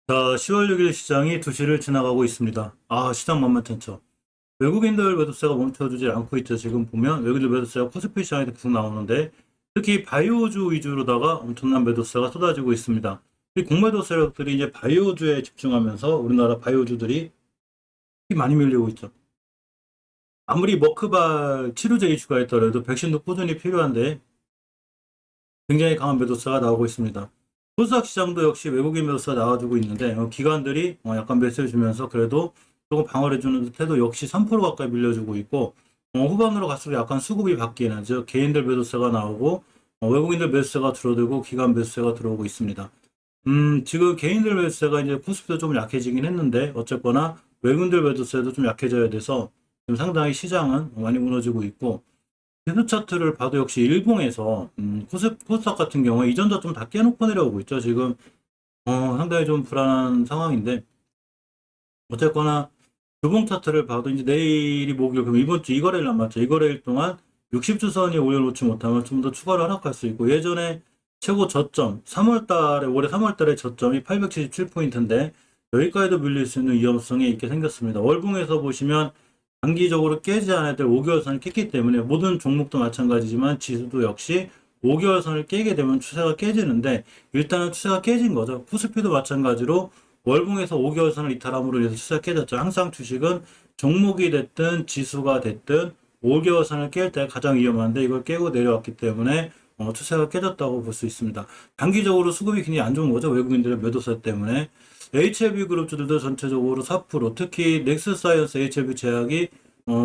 자, 10월 6일 시장이 2시를 지나가고 있습니다. 시장 만만찮죠. 외국인들 매도세가 멈춰주질 않고 있죠. 지금 보면 외국인들 매도세가 코스피 시장에도 계속 나오는데 특히 바이오주 위주로다가 엄청난 매도세가 쏟아지고 있습니다. 이 공매도 세력들이 이제 바이오주에 집중하면서 우리나라 바이오주들이 많이 밀리고 있죠. 아무리 머크발 치료제 이슈가 있더라도 백신도 꾸준히 필요한데 굉장히 강한 매도세가 나오고 있습니다. 코스닥 시장도 역시 외국인 매도세가 나와주고 있는데 기관들이 약간 매수해 주면서 그래도 조금 방어해 주는 듯해도 역시 3% 가까이 밀려주고 있고 후반으로 갈수록 약간 수급이 바뀌는 즉 개인들 매도세가 나오고 외국인들 매수세가 줄어들고 기관 매수세가 들어오고 있습니다. 지금 개인들 매수세가 이제 코스피도 좀 약해지긴 했는데 어쨌거나 외국인들 매도세도 좀 약해져야 돼서 지금 상당히 시장은 많이 무너지고 있고 지수 차트를 봐도 역시 일봉에서 코스닥 같은 경우에 이전도 좀 다 깨놓고 내려오고 있죠. 지금 상당히 좀 불안한 상황인데 어쨌거나 주봉 차트를 봐도 이제 내일이 목요일 그럼 이번 주 이거래일 남았죠. 이거래일 동안 60주선이 올려놓지 못하면 좀 더 추가로 하락할 수 있고 예전에 최고 저점 3월달에 올해 3월달에 저점이 877포인트인데 여기까지도 밀릴 수 있는 위험성이 있게 생겼습니다. 월봉에서 보시면 단기적으로 깨지 않아야 될 5개월선을 깼기 때문에 모든 종목도 마찬가지지만 지수도 역시 5개월선을 깨게 되면 추세가 깨지는데 일단은 추세가 깨진 거죠. 코스피도 마찬가지로 월봉에서 5개월선을 이탈함으로 인해서 추세가 깨졌죠. 항상 주식은 종목이 됐든 지수가 됐든 5개월선을 깰 때 가장 위험한데 이걸 깨고 내려왔기 때문에 추세가 깨졌다고 볼 수 있습니다. 단기적으로 수급이 굉장히 안 좋은 거죠. 외국인들의 매도세 때문에. HLB 그룹주들도 전체적으로 4% 특히 넥스사이언스 HLB 제약이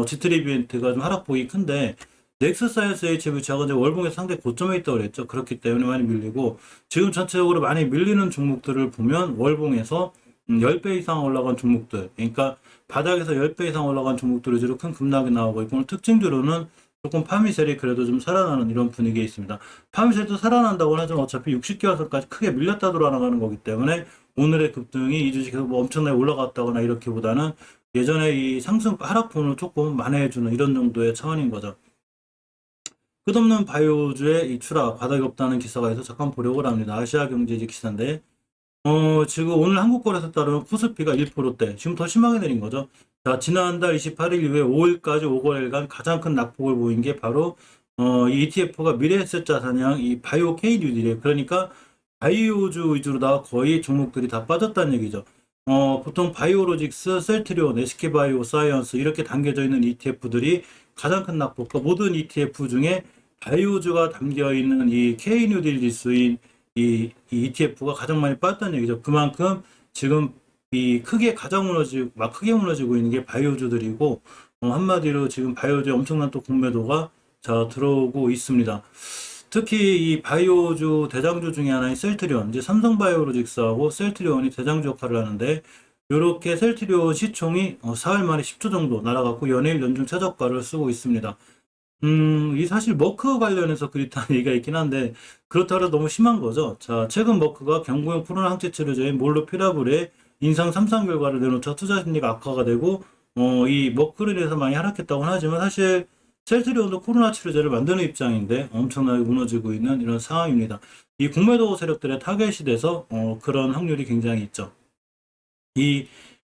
지트리비엔트가 좀 하락폭이 큰데 넥스사이언스 HLB 제약은 이제 월봉에서 상대 고점에 있다고 그랬죠. 그렇기 때문에 많이 밀리고 지금 전체적으로 많이 밀리는 종목들을 보면 월봉에서 10배 이상 올라간 종목들 그러니까 바닥에서 10배 이상 올라간 종목들 위주로 큰 급락이 나오고 있고 특징주로는 조금 파미셀이 그래도 좀 살아나는 이런 분위기에 있습니다. 파미셀도 살아난다고 하지만 어차피 60개월선까지 크게 밀렸다 돌아나가는 거기 때문에 오늘의 급등이 이 주식에서 뭐 엄청나게 올라갔다거나 이렇게보다는 예전에 이 상승 하락폭을 조금 만회해주는 이런 정도의 차원인 거죠. 끝없는 바이오주의 이 추락 바닥이 없다는 기사가 있어서 잠깐 보려고 합니다. 아시아경제지 기사인데 지금 오늘 한국거래소 따르면 코스피가 1%대 지금 더 심하게 내린 거죠. 자, 지난달 28일 이후에 5일까지 5거래일간 가장 큰 낙폭을 보인 게 바로 이 ETF가 미래에셋 자산형 이 바이오 K뉴딜이에요. 그러니까 바이오주 위주로다가 거의 종목들이 다 빠졌다는 얘기죠. 보통 바이오로직스, 셀트리온, SK바이오 사이언스 이렇게 담겨져 있는 ETF들이 가장 큰 낙폭, 그러니까 모든 ETF 중에 바이오주가 담겨 있는 이 K뉴딜 지수인 이 ETF가 가장 많이 빠졌다는 얘기죠. 그만큼 지금 이 크게 무너지고 있는 게 바이오주들이고 한마디로 지금 바이오주에 엄청난 또 공매도가 들어오고 있습니다. 특히 이 바이오주 대장주 중에 하나인 셀트리온, 이제 삼성바이오로직스하고 셀트리온이 대장주 역할을 하는데 이렇게 셀트리온 시총이 4일 만에 10조 정도 날아갔고 연일 연중 최저가를 쓰고 있습니다. 이 사실 머크 관련해서 그렇다는 얘기가 있긴 한데 그렇다고 너무 심한 거죠. 자, 최근 머크가 경구용 코로나 항체 치료제인 몰루피라블의 인상 3상 결과를 내놓자 투자 심리가 악화가 되고 이 머크로 인해서 많이 하락했다고는 하지만 사실 셀트리온도 코로나 치료제를 만드는 입장인데 엄청나게 무너지고 있는 이런 상황입니다. 이 공매도 세력들의 타겟이 돼서 그런 확률이 굉장히 있죠. 이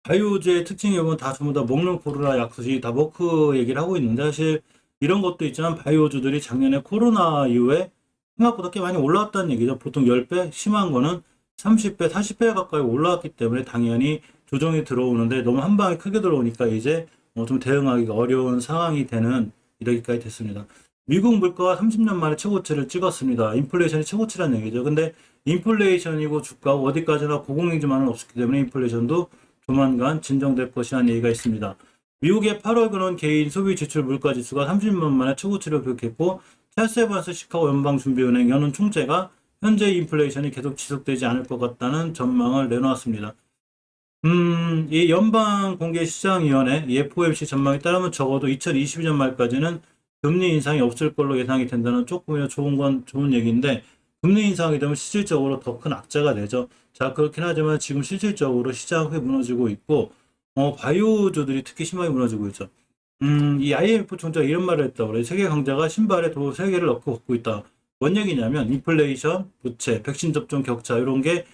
바이오주의 특징이 보면 다 전부 다 먹는 코로나 약수지 다 머크 얘기를 하고 있는데 사실 이런 것도 있지만 바이오주들이 작년에 코로나 이후에 생각보다 꽤 많이 올라왔다는 얘기죠. 보통 10배, 심한 거는 30배, 40배 가까이 올라왔기 때문에 당연히 조정이 들어오는데 너무 한 방에 크게 들어오니까 이제 좀 대응하기가 어려운 상황이 되는 이렇게까지 됐습니다. 미국 물가가 30년 만에 최고치를 찍었습니다. 인플레이션이 최고치라는 얘기죠. 근데 인플레이션이고 주가가 어디까지나 고공행지만은 없었기 때문에 인플레이션도 조만간 진정될 것이라는 얘기가 있습니다. 미국의 8월 근원 개인 소비 지출 물가 지수가 30년 만에 최고치를 기록했고 찰스 에반스 시카고 연방준비은행 연은 총재가 현재 인플레이션이 계속 지속되지 않을 것 같다는 전망을 내놓았습니다. 이 연방공개시장위원회 FOMC 전망에 따르면 적어도 2022년 말까지는 금리 인상이 없을 걸로 예상이 된다는 조금이나 좋은 얘기인데 금리 인상이 되면 실질적으로 더 큰 악재가 되죠. 자, 그렇긴 하지만 지금 실질적으로 시장이 무너지고 있고 바이오주들이 특히 심하게 무너지고 있죠. 이 IMF 총재가 이런 말을 했다고 그래요. 세계 강자가 신발에 도 3개를 넣고 걷고 있다. 뭔 얘기냐면 인플레이션, 부채, 백신 접종 격차 이런 게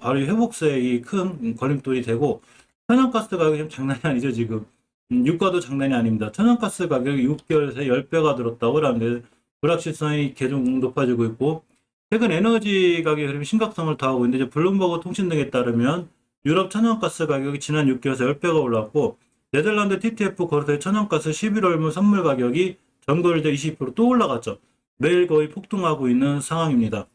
바로 이 회복세에 이 큰 걸림돌이 되고, 천연가스 가격이 좀 장난이 아니죠, 지금. 유가도 장난이 아닙니다. 천연가스 가격이 6개월 새에 10배가 들었다고 하는데 불확실성이 계속 높아지고 있고, 최근 에너지 가격이 그럼 심각성을 더하고 있는데, 이제 블룸버그 통신 등에 따르면 유럽 천연가스 가격이 지난 6개월에서 10배가 올랐고, 네덜란드 TTF 거래소의 천연가스 11월물 선물 가격이 전거래일 20%또 올라갔죠. 매일 거의 폭등하고 있는 상황입니다.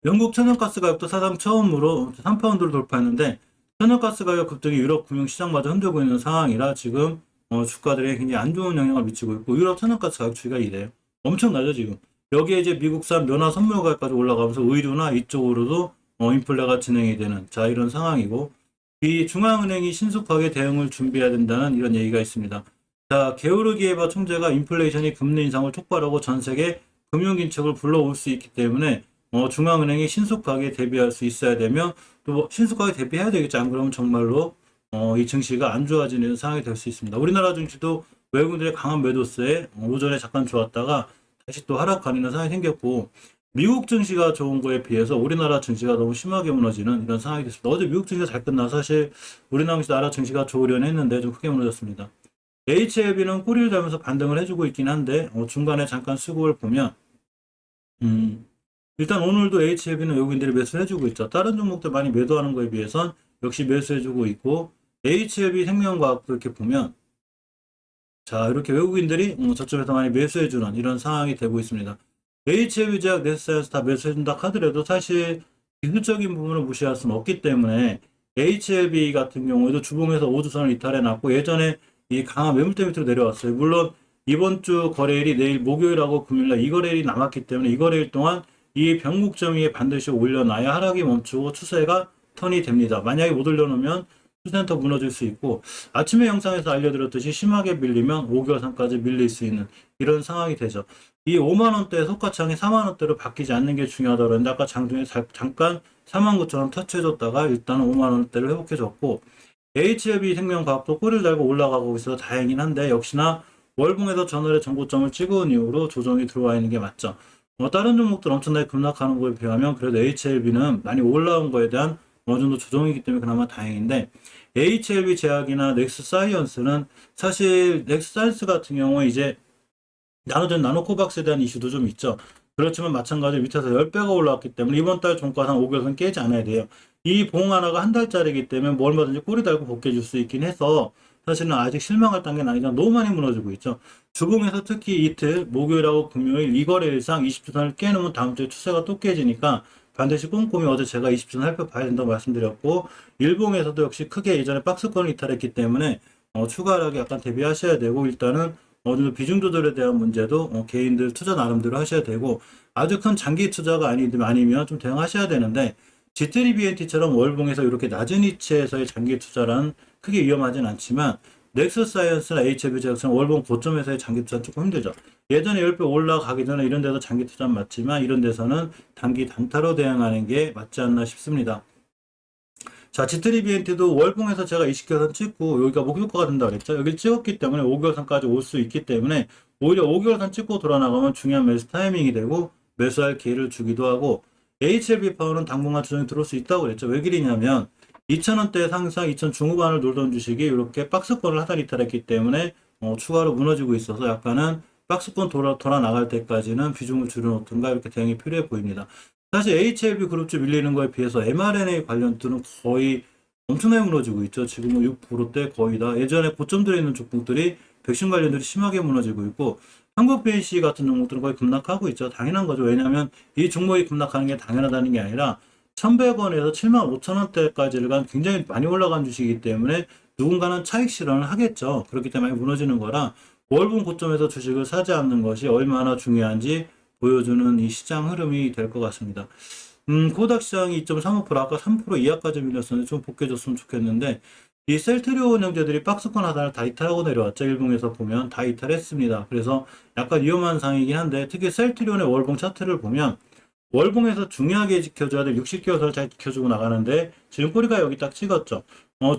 영국 천연가스 가격도 사상 처음으로 3파운드를 돌파했는데, 천연가스 가격 급등이 유럽 금융시장마저 흔들고 있는 상황이라 지금 주가들에 굉장히 안 좋은 영향을 미치고 있고, 유럽 천연가스 가격 추이가 이래요. 엄청나죠, 지금. 여기에 이제 미국산 면화 선물 가격까지 올라가면서 의류나 이쪽으로도 인플레가 진행이 되는, 자, 이런 상황이고, 이 중앙은행이 신속하게 대응을 준비해야 된다는 이런 얘기가 있습니다. 자, 게오르기에바 총재가 인플레이션이 금리 인상을 촉발하고 전 세계 금융긴축을 불러올 수 있기 때문에 중앙은행이 신속하게 대비할 수 있어야 되며, 또 신속하게 대비해야 되겠죠. 안 그러면 정말로 이 증시가 안 좋아지는 상황이 될 수 있습니다. 우리나라 증시도 외국인들의 강한 매도세에 오전에 잠깐 좋았다가 다시 또 하락하는 상황이 생겼고, 미국 증시가 좋은 거에 비해서 우리나라 증시가 너무 심하게 무너지는 이런 상황이 됐습니다. 어제 미국 증시가 잘 끝나서 사실 우리나라 증시가 좋으려는 했는데 좀 크게 무너졌습니다. HLB는 꼬리를 달면서 반등을 해주고 있긴 한데 중간에 잠깐 수급을 보면 일단 오늘도 HLB는 외국인들이 매수해주고 있죠. 다른 종목들 많이 매도하는 거에 비해선 역시 매수해주고 있고, HLB 생명과학도 이렇게 보면, 자, 이렇게 외국인들이 저점에서 많이 매수해주는 이런 상황이 되고 있습니다. HLB 제약, 네스사이언스 다 매수해준다 하더라도 사실 기술적인 부분을 무시할 수는 없기 때문에 HLB 같은 경우에도 주봉에서 5주선을 이탈해놨고, 예전에 이 강한 매물대 밑으로 내려왔어요. 물론 이번 주 거래일이 내일 목요일하고 금요일날 이 거래일이 남았기 때문에 이 거래일 동안 이 변곡점 위에 반드시 올려놔야 하락이 멈추고 추세가 턴이 됩니다. 만약에 못 올려놓으면 추세는 더 무너질 수 있고, 아침에 영상에서 알려드렸듯이 심하게 밀리면 5개월선까지 밀릴 수 있는 이런 상황이 되죠. 이 5만원대 속가창이 4만원대로 바뀌지 않는 게 중요하다고 그랬는데, 아까 장중에 잠깐 49,000원 터치해줬다가 일단은 5만원대를 회복해줬고, HLB 생명과학도 꼬리를 달고 올라가고 있어서 다행이긴 한데, 역시나 월봉에서 전월의 정고점을 찍은 이후로 조정이 들어와 있는 게 맞죠. 다른 종목들 엄청나게 급락하는 거에 비하면 그래도 HLB는 많이 올라온 거에 대한 어느 정도 조정이기 때문에 그나마 다행인데, HLB 제약이나 넥스사이언스는 사실 넥스사이언스 같은 경우에 이제 나노전 나노코박스에 대한 이슈도 좀 있죠. 그렇지만 마찬가지로 밑에서 10배가 올라왔기 때문에 이번 달 종가상 5개월선 깨지 않아야 돼요. 이 봉 하나가 한 달짜리이기 때문에 뭐 얼마든지 꼬리 달고 복귀해 줄 수 있긴 해서 사실은 아직 실망할 단계는 아니지만 너무 많이 무너지고 있죠. 주봉에서 특히 이틀 목요일하고 금요일 이 거래일상 20주선을 깨놓으면 다음 주에 추세가 또 깨지니까 반드시 꼼꼼히, 어제 제가 20주선 살펴봐야 된다고 말씀드렸고, 일봉에서도 역시 크게 예전에 박스권을 이탈했기 때문에 추가 하락에 약간 대비하셔야 되고, 일단은 어느 정도 비중 조절에 대한 문제도 개인들 투자 나름대로 하셔야 되고, 아주 큰 장기 투자가 아니면 좀 대응하셔야 되는데, G3BNT처럼 월봉에서 이렇게 낮은 위치에서의 장기 투자란 크게 위험하진 않지만, 넥스사이언스나 HLB 제약처럼 월봉 고점에서의 장기 투자는 조금 힘들죠. 예전에 10배 올라가기 전에 이런 데서 장기 투자는 맞지만, 이런 데서는 단기 단타로 대응하는 게 맞지 않나 싶습니다. 자, G3BNT도 월봉에서 제가 20개월선 찍고 여기가 목표가가 된다고 그랬죠. 여기를 찍었기 때문에 5개월선까지 올 수 있기 때문에 오히려 5개월선 찍고 돌아나가면 중요한 매수 타이밍이 되고 매수할 기회를 주기도 하고, HLB 파워는 당분간 조정이 들어올 수 있다고 그랬죠. 왜 그러냐면 2,000원대 상상 2,000 중후반을 놀던 주식이 이렇게 박스권을 하단 이탈했기 때문에 추가로 무너지고 있어서 약간은 박스권 돌아 나갈 때까지는 비중을 줄여놓든가 이렇게 대응이 필요해 보입니다. 사실 HLB 그룹주 밀리는 거에 비해서 mRNA 관련주는 거의 엄청나게 무너지고 있죠. 지금 6%대 거의 다. 예전에 고점들에 있는 종목들이 백신 관련들이 심하게 무너지고 있고, 한국 BNC 같은 종목들은 거의 급락하고 있죠. 당연한 거죠. 왜냐하면 이 종목이 급락하는 게 당연하다는 게 아니라 1,100원에서 75,000원대까지를 간 굉장히 많이 올라간 주식이기 때문에 누군가는 차익 실현을 하겠죠. 그렇기 때문에 많이 무너지는 거라 월봉 고점에서 주식을 사지 않는 것이 얼마나 중요한지 보여주는 이 시장 흐름이 될 것 같습니다. 코닥 시장이 2.35%, 아까 3% 이하까지 밀렸었는데 좀 복귀해줬으면 좋겠는데, 이 셀트리온 형제들이 박스권 하단을 다 이탈하고 내려왔죠. 일봉에서 보면 다 이탈했습니다. 그래서 약간 위험한 상황이긴 한데, 특히 셀트리온의 월봉 차트를 보면 월봉에서 중요하게 지켜줘야 될 60개월선을 잘 지켜주고 나가는데, 지금 꼬리가 여기 딱 찍었죠.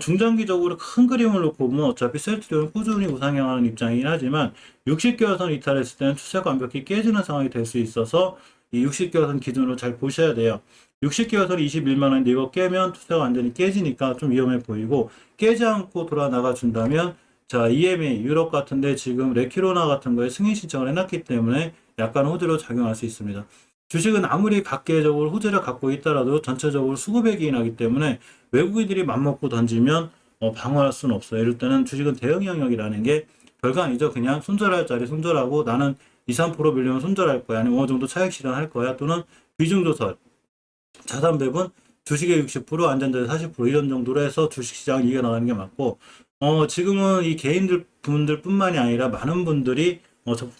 중장기적으로 큰 그림을 놓고 보면 어차피 셀트리온은 꾸준히 우상향하는 입장이긴 하지만 60개월선 이탈했을 때는 추세가 완벽히 깨지는 상황이 될 수 있어서 이 60개월선 기준으로 잘 보셔야 돼요. 60기가설이 21만 원인데 이거 깨면 투자가 완전히 깨지니까 좀 위험해 보이고, 깨지 않고 돌아 나가 준다면 자, EMA 유럽 같은데 지금 레키로나 같은 거에 승인 신청을 해놨기 때문에 약간 호재로 작용할 수 있습니다. 주식은 아무리 각계적으로 호재를 갖고 있더라도 전체적으로 수급에 기인하기 때문에 외국인들이 맘먹고 던지면 방어할 수는 없어요. 이럴 때는 주식은 대응 영역이라는 게 별거 아니죠. 그냥 손절할 자리 손절하고 나는 2, 3% 밀리면 손절할 거야. 아니면 어느 정도 차익 실현할 거야. 또는 비중 조절, 자산 배분, 주식의 60%, 안전자의 40% 이런 정도로 해서 주식시장을 이겨나가는 게 맞고, 지금은 이 개인들 분들뿐만이 아니라 많은 분들이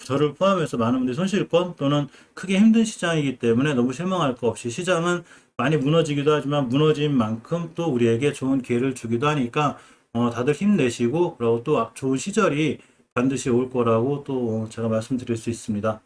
저를 포함해서 많은 분들이 손실권 또는 크게 힘든 시장이기 때문에 너무 실망할 거 없이 시장은 많이 무너지기도 하지만 무너진 만큼 또 우리에게 좋은 기회를 주기도 하니까 다들 힘내시고 그리고 또 좋은 시절이 반드시 올 거라고 또 제가 말씀드릴 수 있습니다.